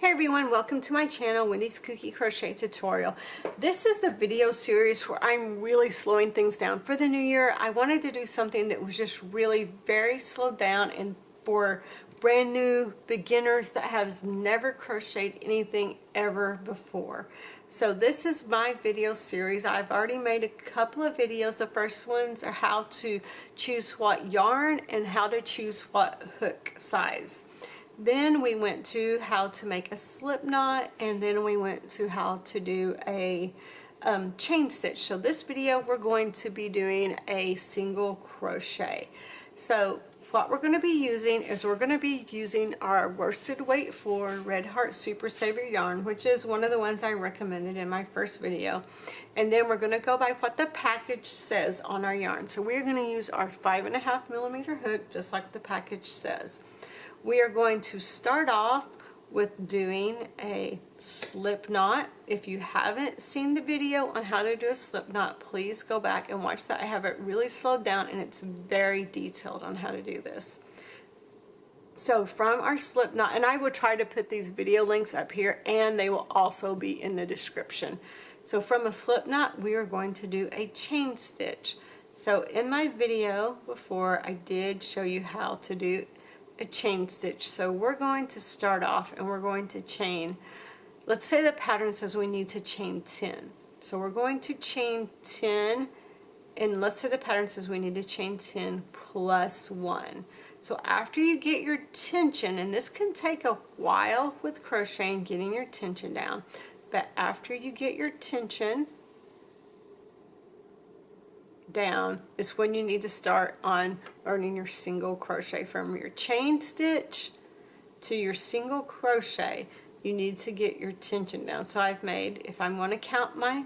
Hey everyone, welcome to my channel, Wendy's Cookie Crochet Tutorial. This is the video series where I'm really slowing things down. For the new year, I wanted to do something that was just really very slowed down and for brand new beginners that have never crocheted anything ever before. So this is my video series. I've already made a couple of videos. The first ones are how to choose what yarn and how to choose what hook size. Then we went to how to make a slip knot, and then we went to how to do a chain stitch. So this video we're going to be doing a single crochet. So what we're going to be using is we're going to be using our worsted weight floor Red Heart Super Saver yarn, which is one of the ones I recommended in my first video. And then we're going to go by what the package says on our yarn. So we're going to use our 5.5mm hook, just like the package says. We are going to start off with doing a slip knot. If you haven't seen the video on how to do a slip knot, please go back and watch that. I have it really slowed down and it's very detailed on how to do this. So from our slip knot, and I will try to put these video links up here and they will also be in the description. So from a slip knot, we are going to do a chain stitch. So in my video before, I did show you how to do a chain stitch. So we're going to start off and we're going to chain, let's say the pattern says we need to chain 10. So we're going to chain 10, and let's say the pattern says we need to chain 10 plus 1. So after you get your tension, and this can take a while with crocheting, getting your tension down, but after you get your tension down is when you need to start on learning your single crochet. From your chain stitch to your single crochet, you need to get your tension down. So I've made, if I'm going to count my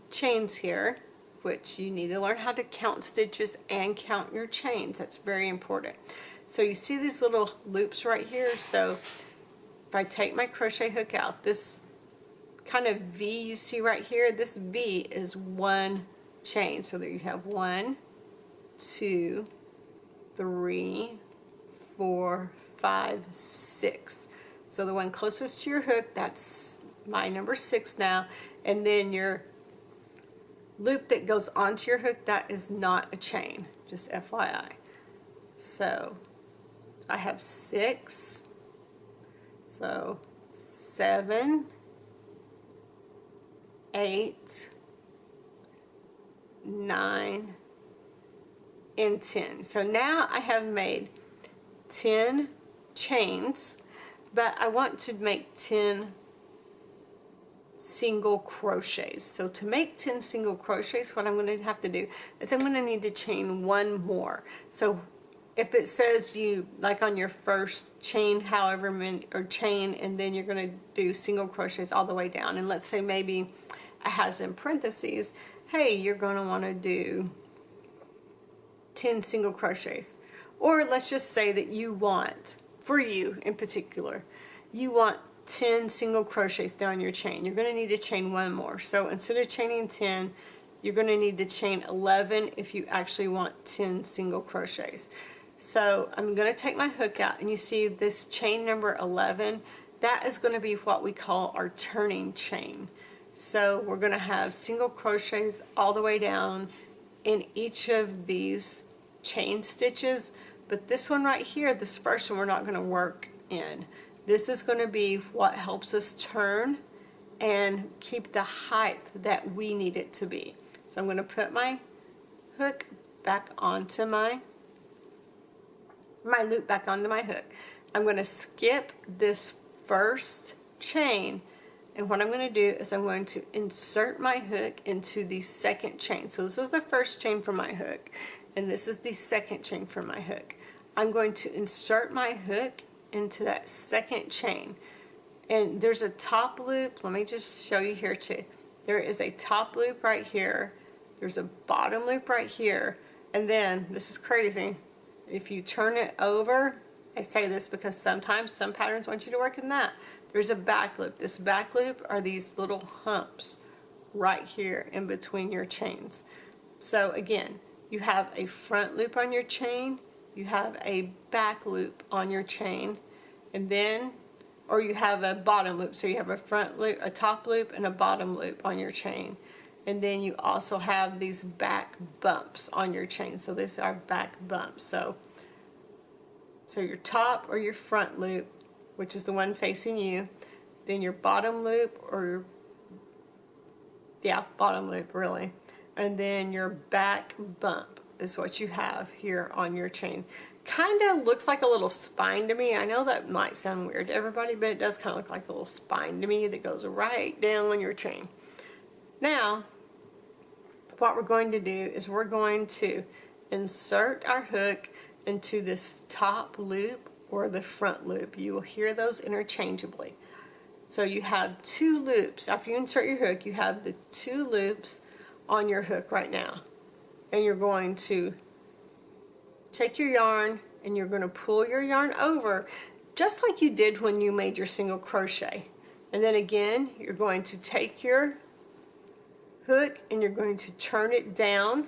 chains here, which you need to learn how to count stitches and count your chains, that's very important. So you see these little loops right here. So if I take my crochet hook out, this kind of V you see right here, this V is one chain. So there you have 1, 2, 3, 4, 5, 6. So the one closest to your hook, that's my number 6 now, and then your loop that goes onto your hook, that is not a chain, just FYI. So I have 6, so 7, 8, 9, and 10. So now I have made 10 chains, but I want to make 10 single crochets. So to make 10 single crochets, what I'm going to have to do is I'm going to need to chain one more. So if it says you, like on your first chain, however many, or chain, and then you're going to do single crochets all the way down, and let's say maybe it has in parentheses, hey, you're going to want to do 10 single crochets. Or let's just say that you want, for you in particular, you want 10 single crochets down your chain. You're going to need to chain one more. So instead of chaining 10, you're going to need to chain 11 if you actually want 10 single crochets. So I'm going to take my hook out, and you see this chain number 11, that is going to be what we call our turning chain. So we're going to have single crochets all the way down in each of these chain stitches, but this one right here, this first one, we're not going to work in. This is going to be what helps us turn and keep the height that we need it to be. So I'm going to put my hook back onto my loop back onto my hook. I'm going to skip this first chain, and what I'm going to do is I'm going to insert my hook into the second chain. So this is the first chain for my hook, and this is the second chain for my hook. I'm going to insert my hook into that second chain, and there's a top loop. Let me just show you here too. There is a top loop right here, there's a bottom loop right here, and then, this is crazy, if you turn it over, I say this because sometimes some patterns want you to work in that, there's a back loop. This back loop are these little humps right here in between your chains. So again, you have a front loop on your chain, you have a back loop on your chain, and then or you have a bottom loop. So you have a front loop, a top loop, and a bottom loop on your chain. And then you also have these back bumps on your chain. So these are back bumps. So your top or your front loop, which is the one facing you, then your bottom loop or bottom loop really, and then your back bump is what you have here on your chain. Kind of looks like a little spine to me. I know that might sound weird to everybody, but it does kind of look like a little spine to me that goes right down on your chain. Now, what we're going to do is we're going to insert our hook into this top loop or the front loop. You will hear those interchangeably. So you have two loops. After you insert your hook, you have the two loops on your hook right now. And you're going to take your yarn and you're going to pull your yarn over just like you did when you made your single crochet. And then again, you're going to take your hook and you're going to turn it down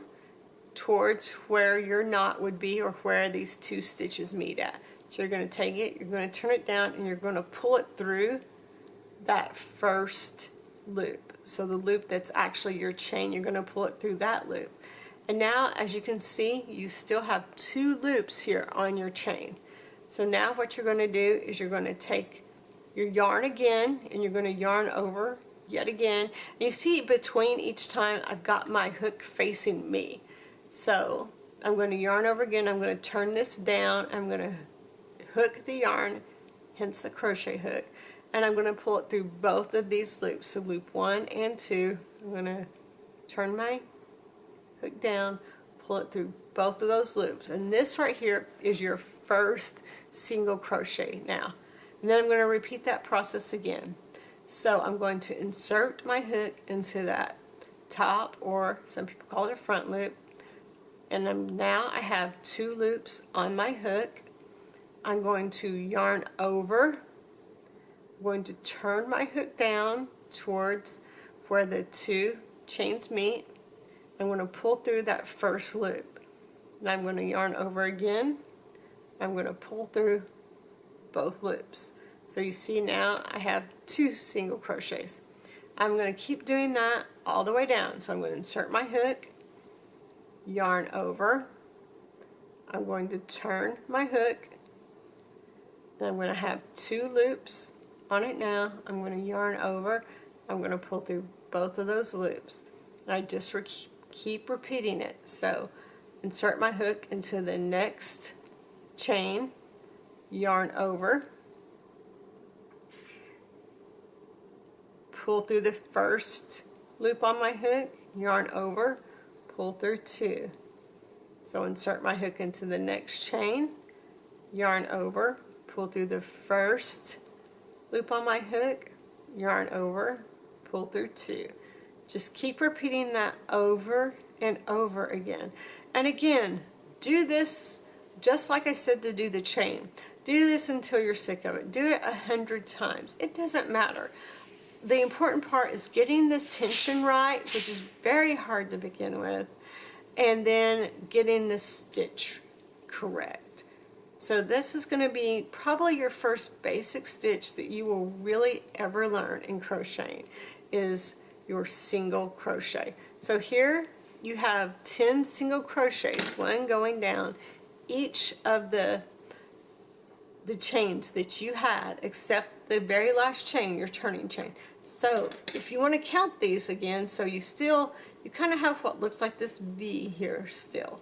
towards where your knot would be or where these two stitches meet at. So you're going to take it, you're going to turn it down, and you're going to pull it through that first loop. So the loop that's actually your chain, you're going to pull it through that loop. And now, as you can see, you still have two loops here on your chain. So now what you're going to do is you're going to take your yarn again and you're going to yarn over yet again. And you see between each time I've got my hook facing me. So I'm going to yarn over again, I'm going to turn this down, I'm going to hook the yarn, hence the crochet hook, and I'm going to pull it through both of these loops. So loop 1 and 2, I'm going to turn my hook down, pull it through both of those loops, and this right here is your first single crochet now. And then I'm going to repeat that process again. So I'm going to insert my hook into that top, or some people call it a front loop, and now I have two loops on my hook. I'm going to yarn over, I'm going to turn my hook down towards where the two chains meet. I'm going to pull through that first loop. And I'm going to yarn over again. I'm going to pull through both loops. So you see now I have two single crochets. I'm going to keep doing that all the way down. So I'm going to insert my hook, yarn over, I'm going to turn my hook, and I'm going to have two loops on it now. I'm going to yarn over, I'm going to pull through both of those loops, and I just keep repeating it. So insert my hook into the next chain, yarn over, pull through the first loop on my hook, yarn over, pull through two. So insert my hook into the next chain, yarn over, pull through the first loop on my hook, yarn over, pull through two. Just keep repeating that over and over again. And again, do this just like I said to do the chain. Do this until you're sick of it. Do it 100 times. It doesn't matter. The important part is getting the tension right, which is very hard to begin with, and then getting the stitch correct. So this is going to be probably your first basic stitch that you will really ever learn in crocheting, is your single crochet. So here you have 10 single crochets, one going down each of the chains that you had, except the very last chain, your turning chain. So if you want to count these again, so you kind of have what looks like this V here still.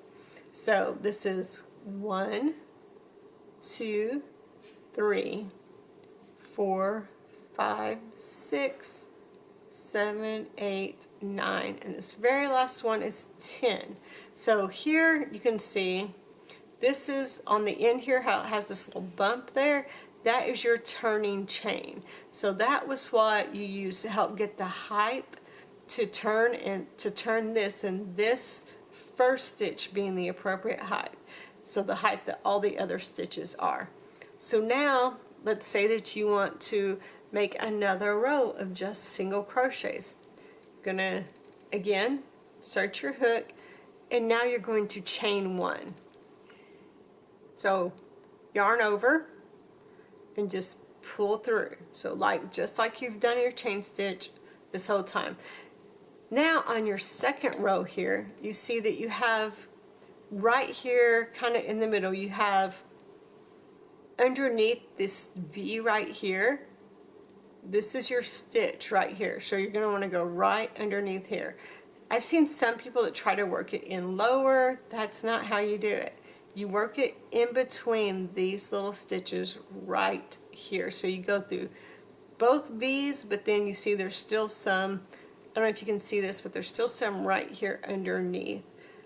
So this is 1, 2, 3, 4, 5, 6, 7, 8, 9, and this very last one is 10. So here you can see this is on the end here, how it has this little bump there. That is your turning chain. So that was what you used to help get the height to turn, and to turn this, and this first stitch being the appropriate height. So the height that all the other stitches are. So now let's say that you want to make another row of just single crochets. Gonna again insert your hook, and now you're going to chain one. So yarn over and just pull through. So like, just like you've done your chain stitch this whole time. Now on your second row here, you see that you have right here, kind of in the middle, you have underneath this V right here, this is your stitch right here. So you're going to want to go right underneath here. I've seen some people that try to work it in lower. That's not how you do it. You work it in between these little stitches right here. So you go through both V's, but then you see there's still some, I don't know if you can see this, but there's still some right here underneath.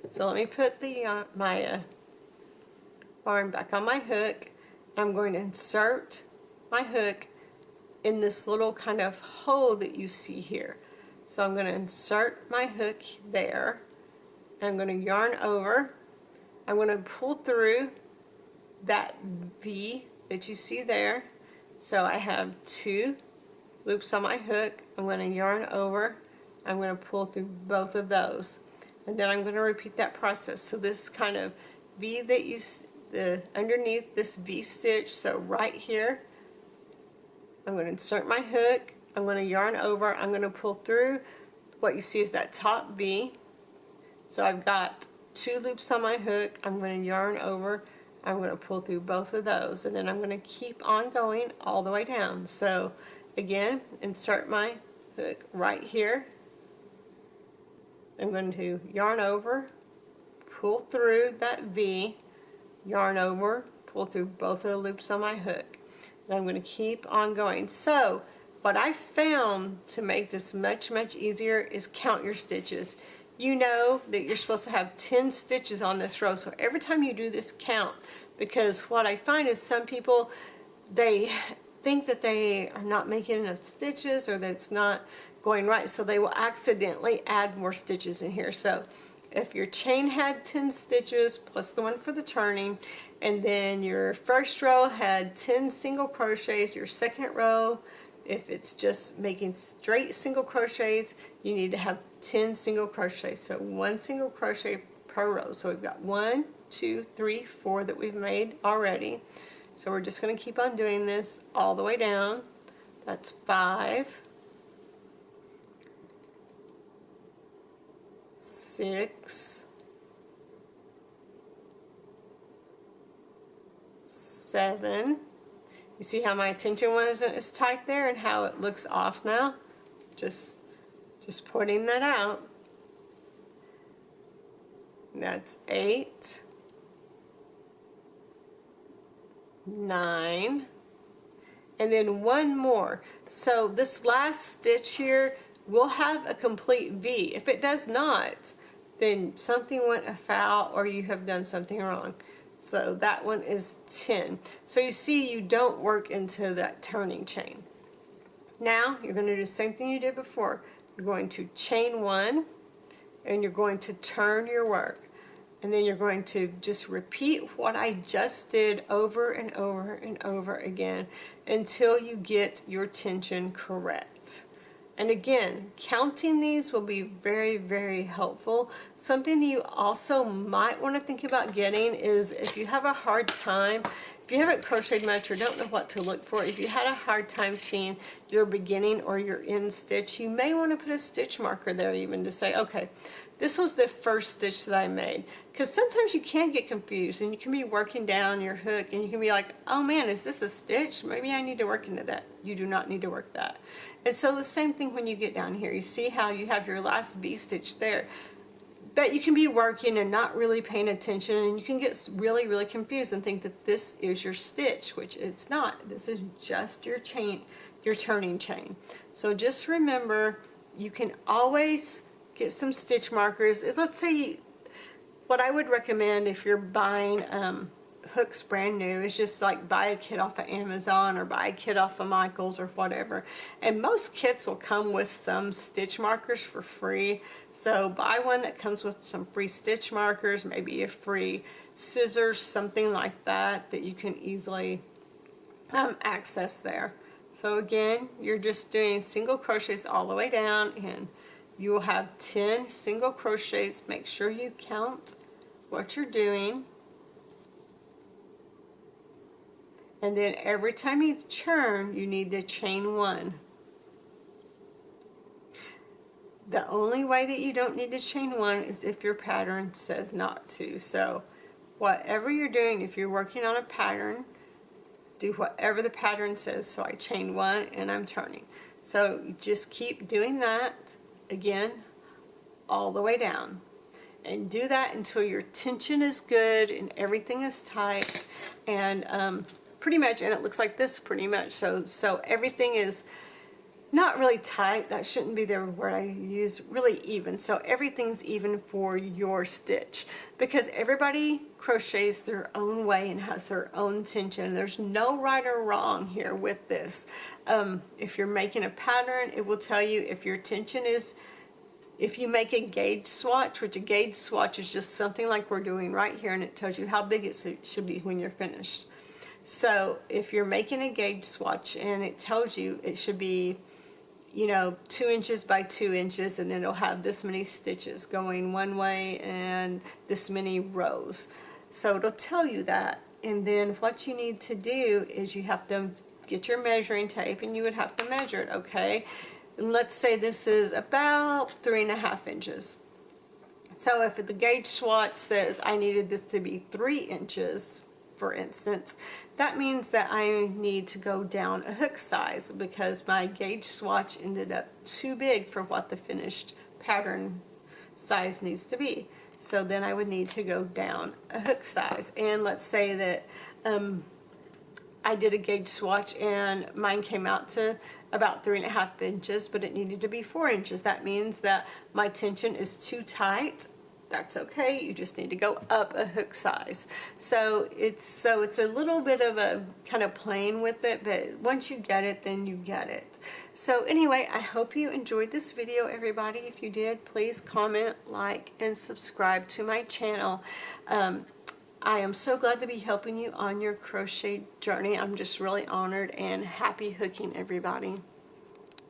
So let me put the my yarn back on my hook. I'm going to insert my hook in this little kind of hole that you see here. So I'm going to insert my hook there, and I'm going to yarn over. I'm going to pull through that V that you see there. So I have 2 loops on my hook. I'm going to yarn over. I'm going to pull through both of those. And then I'm going to repeat that process. So this kind of V that you see, underneath this V stitch, so right here, I'm going to insert my hook. I'm going to yarn over. I'm going to pull through. What you see is that top V. So I've got 2 loops on my hook. I'm going to yarn over. I'm going to pull through both of those, and then I'm going to keep on going all the way down. So again, insert my hook right here. I'm going to yarn over, pull through that V, yarn over, pull through both of the loops on my hook. And I'm going to keep on going. So what I found to make this much easier is count your stitches. You know that you're supposed to have 10 stitches on this row, so every time you do this, count. Because what I find is some people, they think that they are not making enough stitches or that it's not going right, so they will accidentally add more stitches in here. So if your chain had 10 stitches plus the one for the turning, and then your first row had 10 single crochets, your second row, if it's just making straight single crochets, you need to have 10 single crochets. So 1 single crochet per row. So we've got 1, 2, 3, 4 that we've made already. So we're just going to keep on doing this all the way down. That's 5, 6, 7. You see how my attention wasn't as tight there and how it looks off now? Just pointing that out. That's 8, 9, and then 1 more. So this last stitch here will have a complete V. If it does not, then something went afoul or you have done something wrong. So that one is 10. So you see, you don't work into that turning chain. Now you're going to do the same thing you did before. You're going to chain 1 and you're going to turn your work. And then you're going to just repeat what I just did over and over and over again until you get your tension correct. And again, counting these will be very helpful. Something that you also might want to think about getting is if you have a hard time, if you haven't crocheted much or don't know what to look for, if you had a hard time seeing your beginning or your end stitch, you may want to put a stitch marker there even to say, okay, this was the first stitch that I made. Because sometimes you can get confused and you can be working down your hook and you can be like, oh man, is this a stitch? Maybe I need to work into that. You do not need to work that. And so the same thing when you get down here. You see how you have your last V stitch there. But you can be working and not really paying attention, and you can get really confused and think that this is your stitch, which it's not. This is just your chain, your turning chain. So just remember, you can always get some stitch markers. Let's say, what I would recommend if you're buying hooks brand new is just like buy a kit off of Amazon or buy a kit off of Michael's or whatever. And most kits will come with some stitch markers for free. So buy one that comes with some free stitch markers, maybe a free scissors, something like that that you can easily access there. So again, you're just doing single crochets all the way down, and you will have 10 single crochets. Make sure you count what you're doing. And then every time you turn, you need to chain 1. The only way that you don't need to chain 1 is if your pattern says not to. So whatever you're doing, if you're working on a pattern, do whatever the pattern says. So I chain 1 and I'm turning. So just keep doing that again all the way down. And do that until your tension is good and everything is tight, and pretty much, and it looks like this pretty much. So everything is not really tight. That shouldn't be the word I use. Really even. So everything's even for your stitch, because everybody crochets their own way and has their own tension. There's no right or wrong here with this. If you're making a pattern, it will tell you if your tension is, if you make a gauge swatch, which a gauge swatch is just something like we're doing right here, and it tells you how big it should be when you're finished. So if you're making a gauge swatch and it tells you it should be, you know, 2 inches by 2 inches, and then it'll have this many stitches going one way and this many rows. So it'll tell you that. And then what you need to do is you have to get your measuring tape, and you would have to measure it, okay? And let's say this is about 3.5 inches. So if the gauge swatch says I needed this to be 3 inches, for instance, that means that I need to go down a hook size, because my gauge swatch ended up too big for what the finished pattern size needs to be. So then I would need to go down a hook size. And let's say that I did a gauge swatch and mine came out to about 3.5 inches, but it needed to be 4 inches. That means that my tension is too tight. That's okay. You just need to go up a hook size. So it's a little bit of a kind of playing with it, but once you get it, then you get it. So anyway, I hope you enjoyed this video, everybody. If you did, please comment, like, and subscribe to my channel. I am so glad to be helping you on your crochet journey. I'm just really honored and happy hooking, everybody.